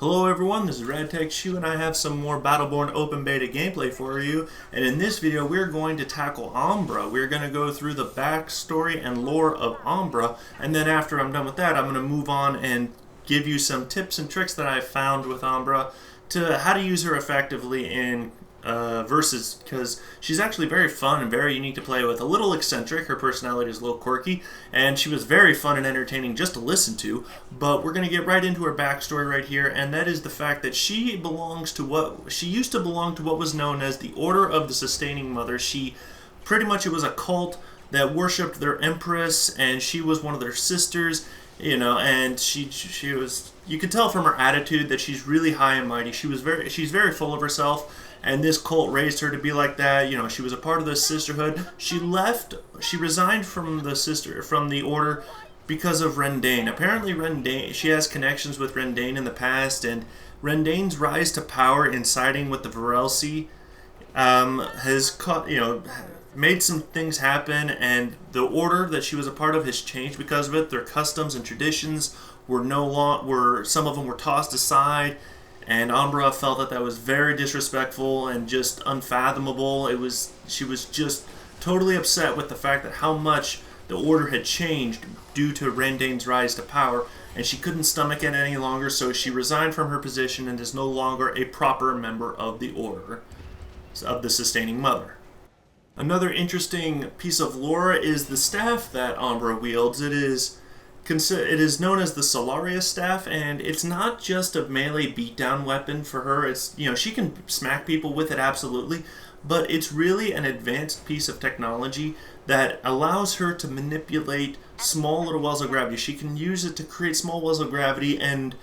Hello everyone, this is RadTechShoe and I have some more Battleborn open beta gameplay for you. And in this video we're going to tackle Ombra. We're going to go through the backstory and lore of Ombra, and then after I'm done with that I'm going to move on and give you some tips and tricks that I've found with Ombra to how to use her effectively in versus, because she's actually very fun and very unique to play with. A little eccentric, her personality is a little quirky, and she was very fun and entertaining just to listen to. But we're going to get right into her backstory right here, and that is the fact that she belongs to she used to belong to what was known as the Order of the Sustaining Mother. It was a cult that worshipped their empress, and she was one of their sisters, you know, and she was, you could tell from her attitude that she's really high and mighty. She's very full of herself. And this cult raised her to be like that. You know, she was a part of the sisterhood. She resigned from the order because of Rendane. Apparently she has connections with Rendane in the past, and Rendane's rise to power in siding with the Varelsi has made some things happen, and the order that she was a part of has changed because of it. Their customs and traditions some of them were tossed aside. And Ambra felt that was very disrespectful and just unfathomable. She was just totally upset with the fact that how much the order had changed due to Rendane's rise to power, and she couldn't stomach it any longer, so she resigned from her position and is no longer a proper member of the order of the Sustaining Mother. Another interesting piece of lore is the staff that Ambra wields. It is known as the Solaria staff, and it's not just a melee beatdown weapon for her. She can smack people with it, absolutely, but it's really an advanced piece of technology that allows her to manipulate small little wells of gravity. She can use it to create small wells of gravity, and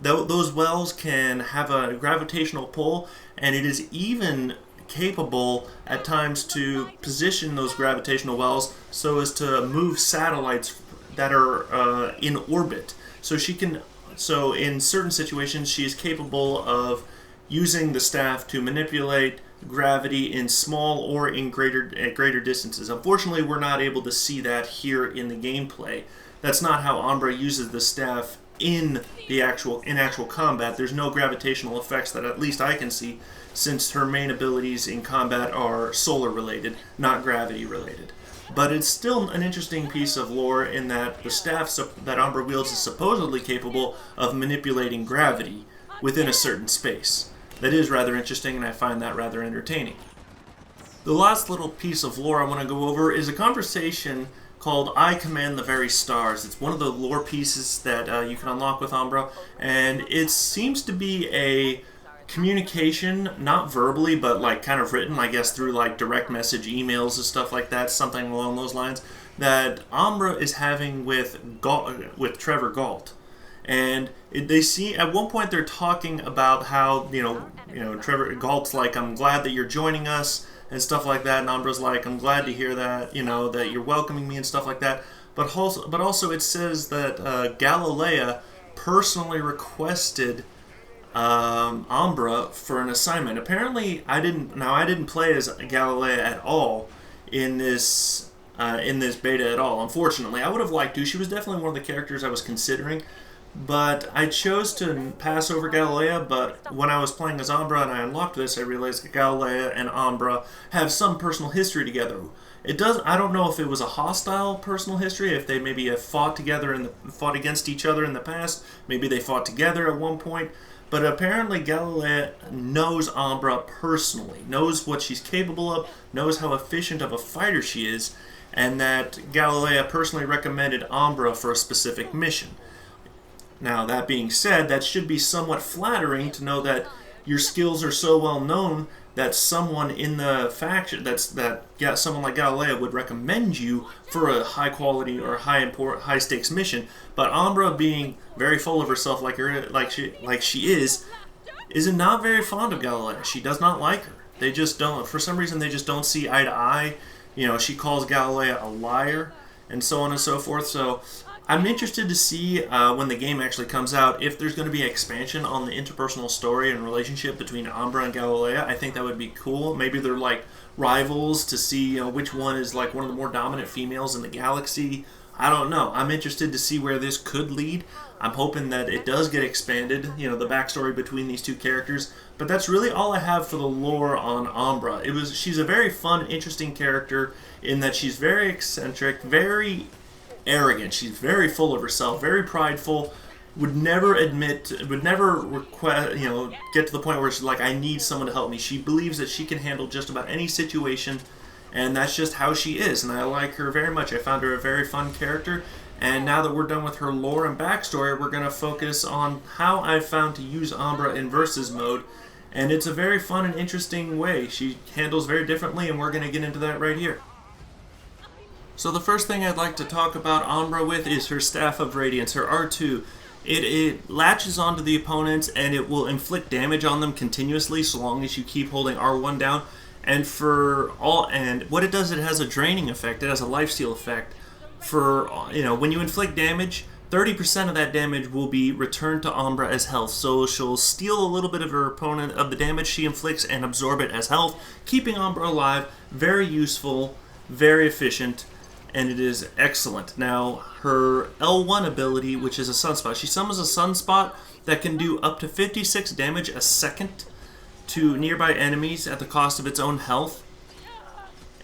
those wells can have a gravitational pull, and it is even capable at times to position those gravitational wells so as to move satellites that are in orbit. So in certain situations she is capable of using the staff to manipulate gravity in small or in greater distances. Unfortunately, we're not able to see that here in the gameplay. That's not how Ombra uses the staff in actual combat. There's no gravitational effects that at least I can see, since her main abilities in combat are solar related, not gravity related. But it's still an interesting piece of lore in that the staff that Ombra wields is supposedly capable of manipulating gravity within a certain space. That is rather interesting, and I find that rather entertaining. The last little piece of lore I want to go over is a conversation called I Command the Very Stars. It's one of the lore pieces that you can unlock with Ombra, and it seems to be a communication, not verbally, but like kind of written, I guess, through like direct message emails and stuff like that, something along those lines, that Ombra is having with Trevor Galt. And they see at one point they're talking about how Trevor Galt's like, I'm glad that you're joining us and stuff like that, and Ombra's like, I'm glad to hear that, that you're welcoming me and stuff like that. But also it says that Galilea personally requested Ombra for an assignment. Apparently, I didn't play as Galilea at all in this beta at all. Unfortunately, I would have liked to. She was definitely one of the characters I was considering, but I chose to pass over Galilea. But when I was playing as Ombra and I unlocked this, I realized that Galilea and Ombra have some personal history together. I don't know if it was a hostile personal history, if they maybe have fought together and fought against each other in the past. Maybe they fought together at one point. But apparently Galilea knows Ombra personally, knows what she's capable of, knows how efficient of a fighter she is, and that Galilea personally recommended Ombra for a specific mission. Now, that being said, that should be somewhat flattering to know that your skills are so well known that someone in the faction, someone like Galilea would recommend you for a high quality or high stakes mission. But Ombra, being very full of herself like she is not very fond of Galilea. She does not like her. They just don't. For some reason, they just don't see eye to eye. She calls Galilea a liar and so on and so forth. So I'm interested to see when the game actually comes out if there's going to be an expansion on the interpersonal story and relationship between Ombra and Galilea. I think that would be cool. Maybe they're like rivals to see which one is like one of the more dominant females in the galaxy. I don't know. I'm interested to see where this could lead. I'm hoping that it does get expanded, you know, the backstory between these two characters. But that's really all I have for the lore on Ombra. She's a very fun, interesting character in that she's very eccentric, very arrogant. She's very full of herself, very prideful. Would never request, you know, get to the point where she's like, I need someone to help me. She believes that she can handle just about any situation, and that's just how she is. And I like her very much. I found her a very fun character. And now that we're done with her lore and backstory, we're going to focus on how I've found to use Ombra in versus mode. And it's a very fun and interesting way. She handles very differently, and we're going to get into that right here. So the first thing I'd like to talk about Ombra with is her Staff of Radiance, her R2. It latches onto the opponents, and it will inflict damage on them continuously so long as you keep holding R1 down. And what it does, it has a draining effect. It has a lifesteal effect. When you inflict damage, 30% of that damage will be returned to Ombra as health. So she'll steal a little bit of her opponent of the damage she inflicts and absorb it as health, keeping Ombra alive. Very useful, very efficient, and it is excellent. Now, her L1 ability, which is a Sunspot, she summons a Sunspot that can do up to 56 damage a second to nearby enemies at the cost of its own health.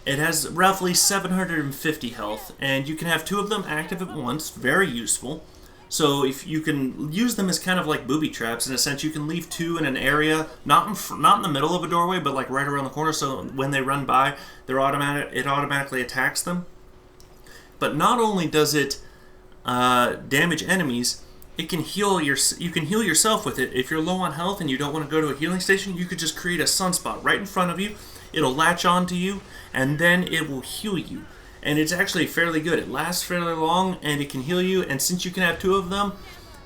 It has roughly 750 health, and you can have 2 of them active at once. Very useful. So if you can use them as kind of like booby traps, in a sense, you can leave 2 in an area, not in the middle of a doorway, but like right around the corner. So when they run by, it automatically attacks them. But not only does it damage enemies, it can heal you can heal yourself with it. If you're low on health and you don't want to go to a healing station, you could just create a Sunspot right in front of you. It'll latch onto you, and then it will heal you. And it's actually fairly good. It lasts fairly long, and it can heal you. And since you can have 2 of them,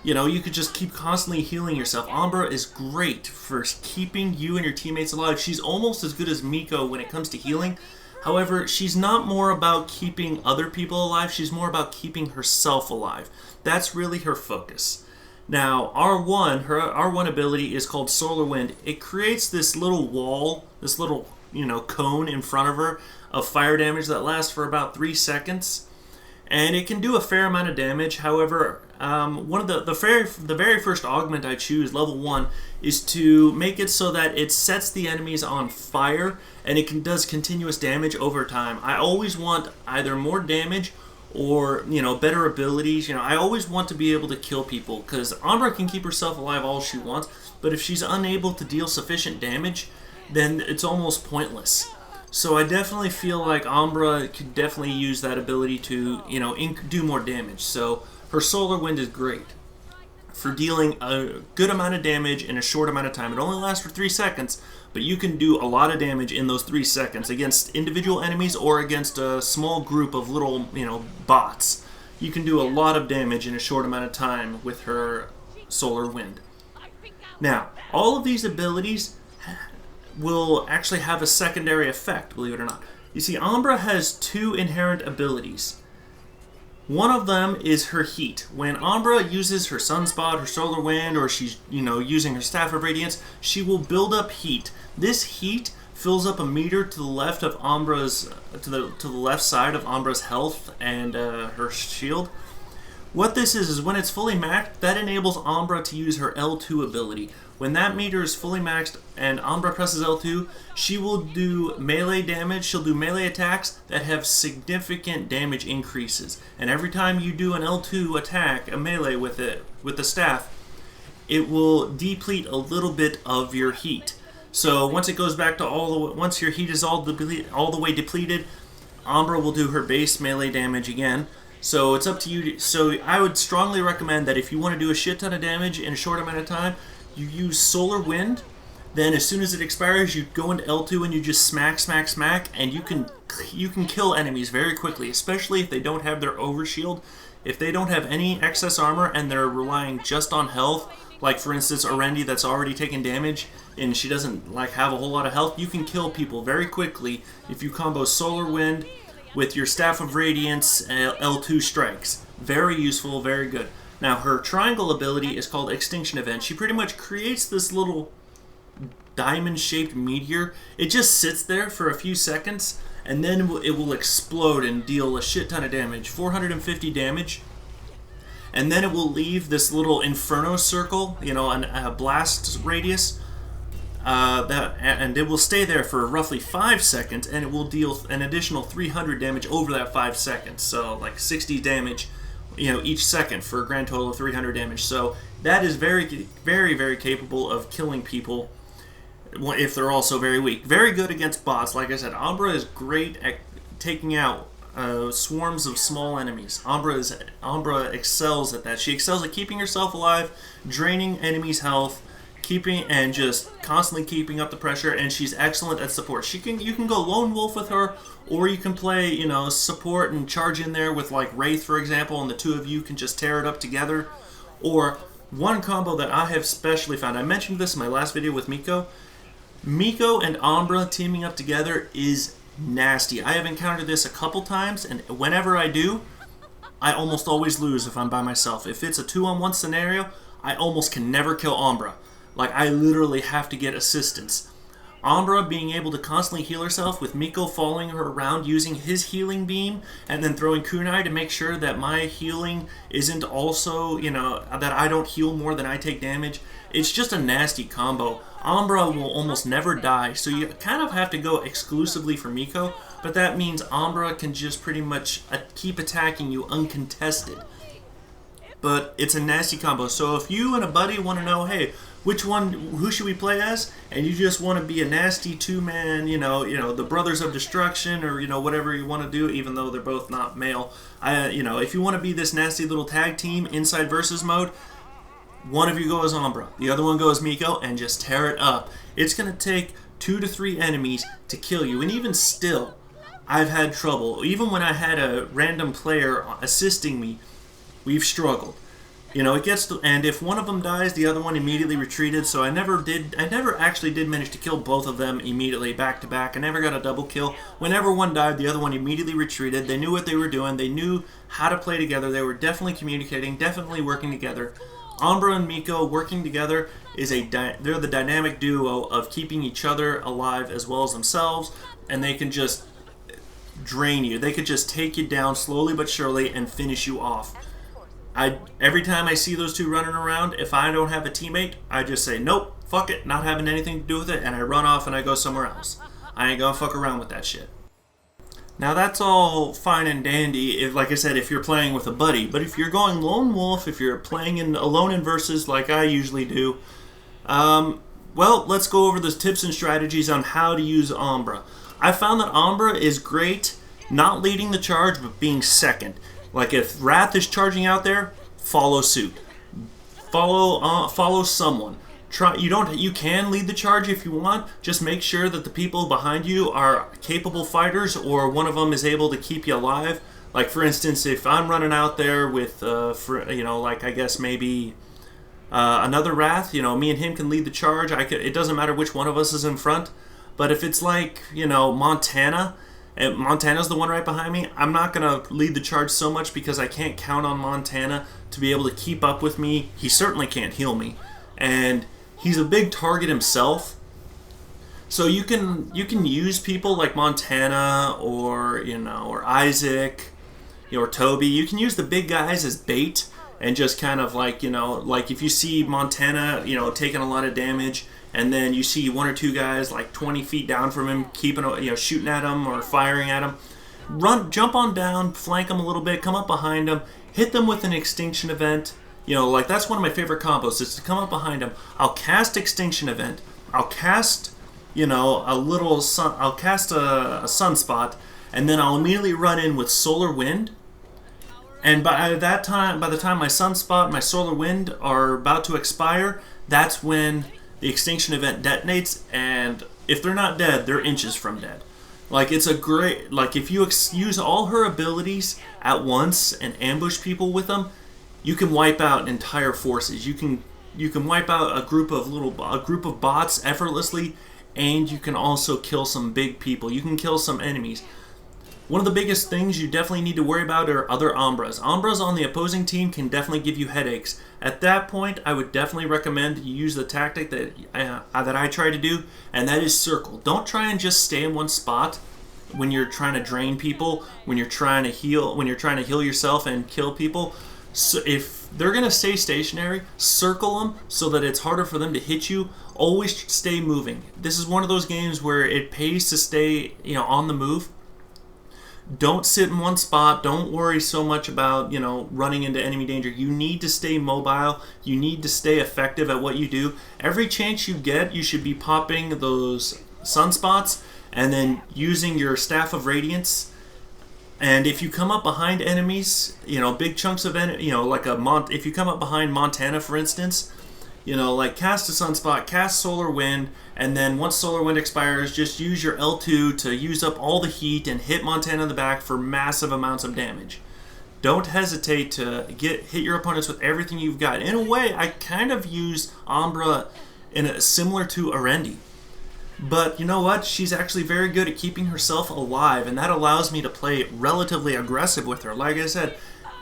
you know, you could just keep constantly healing yourself. Ombra is great for keeping you and your teammates alive. She's almost as good as Miko when it comes to healing. However, she's not more about keeping other people alive. She's more about keeping herself alive. That's really her focus. Now, R1, her R1 ability is called Solar Wind. It creates this little wall, this little, cone in front of her of fire damage that lasts for about 3 seconds. And it can do a fair amount of damage. However, one of the very first augment I choose, level 1, is to make it so that it sets the enemies on fire, and it does continuous damage over time. I always want either more damage or better abilities. I always want to be able to kill people, because Ambra can keep herself alive all she wants, but if she's unable to deal sufficient damage, then it's almost pointless. So I definitely feel like Ombra could definitely use that ability to, do more damage. So her Solar Wind is great for dealing a good amount of damage in a short amount of time. It only lasts for 3 seconds, but you can do a lot of damage in those 3 seconds against individual enemies or against a small group of little, bots. You can do a lot of damage in a short amount of time with her Solar Wind. Now, all of these abilities will actually have a secondary effect, believe it or not. You see, Ombra has 2 inherent abilities. One of them is her heat. When Ombra uses her Sunspot, her Solar Wind, or she's, using her Staff of Radiance, she will build up heat. This heat fills up a meter to the left of Ombra's, to the left side of Ombra's health and her shield. What this is when it's fully maxed, that enables Ombra to use her L2 ability. When that meter is fully maxed and Ombra presses L2, she will do melee damage. She'll do melee attacks that have significant damage increases. And every time you do an L2 attack, a melee with the staff, it will deplete a little bit of your heat. So once it goes back to once your heat is all the way depleted, Ombra will do her base melee damage again. So it's up to you. So I would strongly recommend that if you want to do a shit ton of damage in a short amount of time, you use Solar Wind. Then as soon as it expires, you go into L2 and you just smack, and you can kill enemies very quickly, especially if they don't have their overshield. If they don't have any excess armor and they're relying just on health, like for instance Orendi that's already taken damage and she doesn't have a whole lot of health, you can kill people very quickly if you combo Solar Wind with your Staff of Radiance L2 strikes. Very useful, very good. Now, her triangle ability is called Extinction Event. She pretty much creates this little diamond-shaped meteor. It just sits there for a few seconds, and then it will explode and deal a shit ton of damage, 450 damage. And then it will leave this little inferno circle, you know, a blast radius, and it will stay there for roughly 5 seconds, and it will deal an additional 300 damage over that 5 seconds. So like 60 damage, you know, each second for a grand total of 300 damage. So that is very, very, very capable of killing people if they're also very weak. Very good against bots. Like I said, Ombra is great at taking out swarms of small enemies. Ombra excels at that. She excels at keeping herself alive, draining enemies' health, and just constantly keeping up the pressure. And she's excellent at support. You can go lone wolf with her, or you can play, you know, support and charge in there with like Wraith, for example, and the two of you can just tear it up together. Or one combo that I have specially found, I mentioned this in my last video with Miko. Miko and Ombra teaming up together is nasty. I have encountered this a couple times, and whenever I do, I almost always lose if I'm by myself. If it's a 2-on-1 scenario, I almost can never kill Ombra. Like, I literally have to get assistance. Ombra being able to constantly heal herself with Miko following her around using his healing beam and then throwing kunai to make sure that my healing isn't also, you know, that I don't heal more than I take damage. It's just a nasty combo. Ombra will almost never die, so you kind of have to go exclusively for Miko, but that means Ombra can just pretty much keep attacking you uncontested. But it's a nasty combo, so if you and a buddy want to know, hey, who should we play as, and you just want to be a nasty two-man, you know, the Brothers of Destruction, or, you know, whatever you want to do, even though they're both not male, you know, if you want to be this nasty little tag team inside versus mode, one of you goes Ombra, the other one goes Miko, and just tear it up. It's going to take 2 to 3 enemies to kill you, and even still, I've had trouble. Even when I had a random player assisting me, we've struggled. You know, it gets to, and if one of them dies, the other one immediately retreated, so I never actually did manage to kill both of them immediately back to back. I never got a double kill. Whenever one died, the other one immediately retreated. They knew what they were doing. They knew how to play together. They were definitely communicating, definitely working together. Ombra and Miko working together is they're the dynamic duo of keeping each other alive as well as themselves, and they can just drain you. They could just take you down slowly but surely and finish you off. Every time I see those two running around, if I don't have a teammate, I just say, nope, fuck it, not having anything to do with it, and I run off and I go somewhere else. I ain't gonna fuck around with that shit. Now that's all fine and dandy, like I said, if you're playing with a buddy. But if you're going lone wolf, if you're playing alone in versus like I usually do, well, let's go over the tips and strategies on how to use Ombra. I found that Ombra is great, not leading the charge, but being second. Like if Wrath is charging out there, follow suit. Follow someone. You can lead the charge if you want. Just make sure that the people behind you are capable fighters, or one of them is able to keep you alive. Like for instance, if I'm running out there with, you know, like I guess maybe another Wrath, you know, me and him can lead the charge. It doesn't matter which one of us is in front. But if it's like, you know, Montana, and Montana's the one right behind me, I'm not going to lead the charge so much because I can't count on Montana to be able to keep up with me. He certainly can't heal me. And he's a big target himself. So you can use people like Montana or, you know, or Isaac, you know, or Toby. You can use the big guys as bait and just kind of like, you know, like if you see Montana, you know, taking a lot of damage, and then you see 1 or 2 guys like 20 feet down from him, shooting at him or firing at him. Jump on down, flank him a little bit, come up behind him, hit them with an extinction event. You know, like that's one of my favorite combos, is to come up behind him. I'll cast extinction event. I'll cast, you know, I'll cast a sunspot, and then I'll immediately run in with solar wind. And by the time my sunspot, my solar wind are about to expire, that's when the extinction event detonates, and if they're not dead, they're inches from dead. Like, it's a great, like, if you use all her abilities at once and ambush people with them, you can wipe out entire forces. You can wipe out a group of bots effortlessly, and you can also kill some big people. You can kill some enemies. One of the biggest things you definitely need to worry about are other Ombras. Ombras on the opposing team can definitely give you headaches. At that point, I would definitely recommend you use the tactic that I try to do, and that is circle. Don't try and just stay in one spot. when you're trying to drain people, when you're trying to heal yourself and kill people. So if they're gonna stay stationary, circle them so that it's harder for them to hit you. Always stay moving. This is one of those games where it pays to stay, on the move. Don't sit in one spot. Don't worry so much about, running into enemy danger. You need to stay mobile. You need to stay effective at what you do. Every chance you get, you should be popping those sunspots and then using your Staff of Radiance. And if you come up behind enemies, big chunks of if you come up behind Montana, for instance, cast a sunspot, cast Solar Wind, and then once Solar Wind expires, just use your L2 to use up all the heat and hit Montana in the back for massive amounts of damage. Don't hesitate to hit your opponents with everything you've got. In a way, I kind of use Ombra similar to Arendi. But you know what? She's actually very good at keeping herself alive, and that allows me to play relatively aggressive with her. Like I said,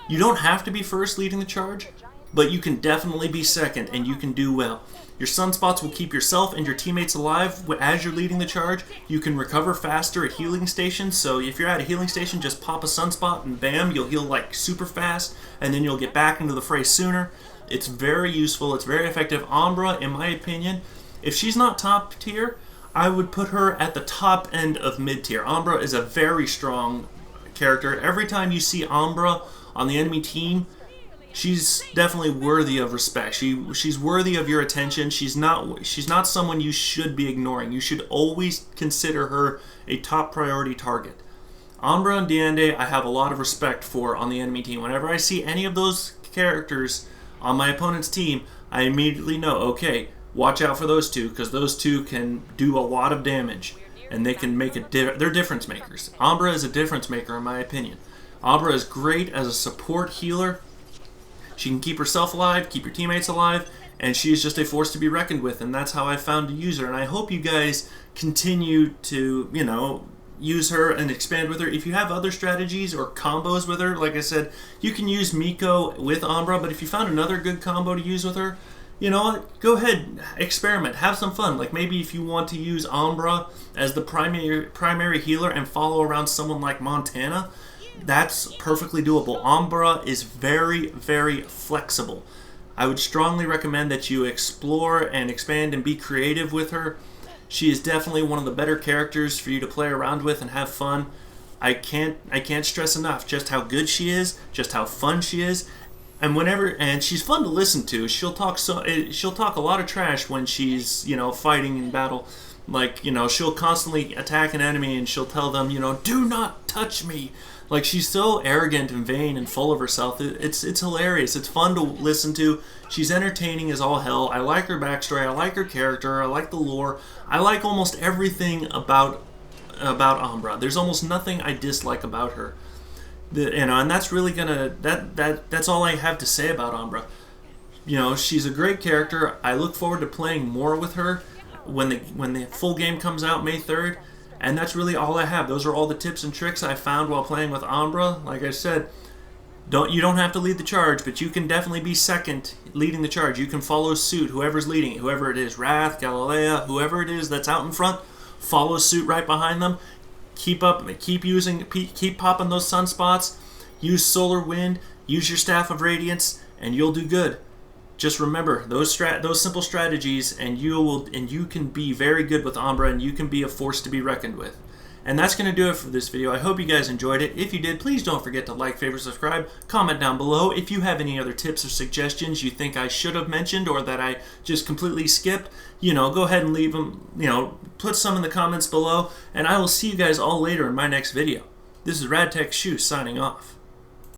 you don't have to be first leading the charge, but you can definitely be second, and you can do well. Your sunspots will keep yourself and your teammates alive as you're leading the charge. You can recover faster at healing stations, so if you're at a healing station, just pop a sunspot and bam, you'll heal like super fast, and then you'll get back into the fray sooner. It's very useful, it's very effective. Ombra, in my opinion, if she's not top tier, I would put her at the top end of mid tier. Ombra is a very strong character. Every time you see Ombra on the enemy team, she's definitely worthy of respect. She's worthy of your attention. She's not someone you should be ignoring. You should always consider her a top priority target. Ambra and Diande, I have a lot of respect for on the enemy team. Whenever I see any of those characters on my opponent's team, I immediately know, okay, watch out for those two, because those two can do a lot of damage, and they can make they're difference makers. Ombra is a difference maker, in my opinion. Ombra is great as a support healer. She can keep herself alive, keep your teammates alive, and she is just a force to be reckoned with, and that's how I found to use her. And I hope you guys continue to, use her and expand with her. If you have other strategies or combos with her, like I said, you can use Miko with Ombra, but if you found another good combo to use with her, go ahead, experiment, have some fun. Like maybe if you want to use Ombra as the primary healer and follow around someone like Montana, that's perfectly doable. Ombra is very, very flexible. I would strongly recommend that you explore and expand and be creative with her. She is definitely one of the better characters for you to play around with and have fun. I can't stress enough just how good she is, just how fun she is. And she's fun to listen to. She'll talk a lot of trash when she's, fighting in battle. Like, she'll constantly attack an enemy and she'll tell them, do not touch me. Like, she's so arrogant and vain and full of herself. It's hilarious. It's fun to listen to. She's entertaining as all hell. I like her backstory. I like her character. I like the lore. I like almost everything about Ombra. There's almost nothing I dislike about her. And that's really that's all I have to say about Ombra. She's a great character. I look forward to playing more with her when the full game comes out May 3rd. And that's really all I have. Those are all the tips and tricks I found while playing with Ombra. Like I said, you don't have to lead the charge, but you can definitely be second leading the charge. You can follow suit, whoever's leading it, whoever it is, Wrath, Galilea, whoever it is that's out in front, follow suit right behind them. Keep popping those sunspots, use Solar Wind, use your Staff of Radiance, and you'll do good. Just remember those simple strategies, and you can be very good with Ombra, and you can be a force to be reckoned with. And that's going to do it for this video. I hope you guys enjoyed it. If you did, please don't forget to like, favorite, subscribe, comment down below. If you have any other tips or suggestions you think I should have mentioned or that I just completely skipped, go ahead and leave them, put some in the comments below, and I will see you guys all later in my next video. This is RadTech Shoe signing off.